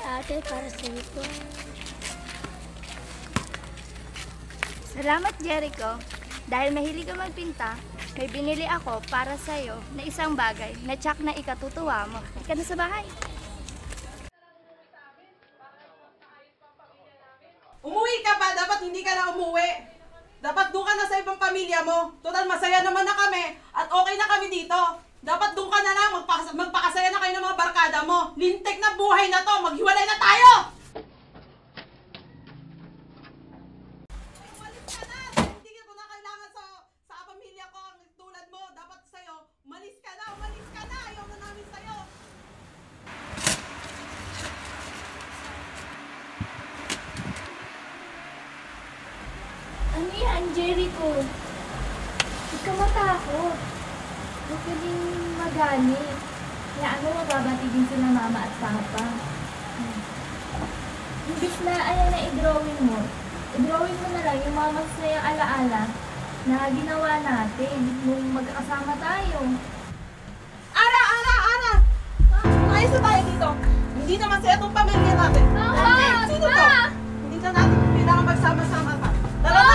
ate, para sa iyo po. Salamat, Jericho. Dahil mahilig ka magpinta, may binili ako para sa'yo na isang bagay na tsak na ikatutuwa mo. Ika na sa bahay. Umuwi ka pa, dapat hindi ka na umuwi. Dapat doon ka na sa ibang pamilya mo. Total, masaya naman na kami at okay na kami dito. Dapat doon ka na lang, magpakasaya na kayo ng mga barkada mo. Lintik na buhay na to, maghiwalay na tayo! Umalis ka na! Hindi ko na kailangan sa pamilya ko ang tulad mo. Dapat sa'yo, umalis ka na! Ayaw na namin sa'yo! Ano yan, Jericho? Huwag ka matakot. Huwag ka din magalit. Kaya mababati din sila mama at papa. Imbis na ayan na i-drawing mo na lang yung mga masayang alaala na ginawa natin nung magkakasama tayo. Ara! Ayos na tayo dito. Hindi naman sa itong pamilya natin. Sino to? Hindi na natin kailangan magsama-sama pa. Tara na!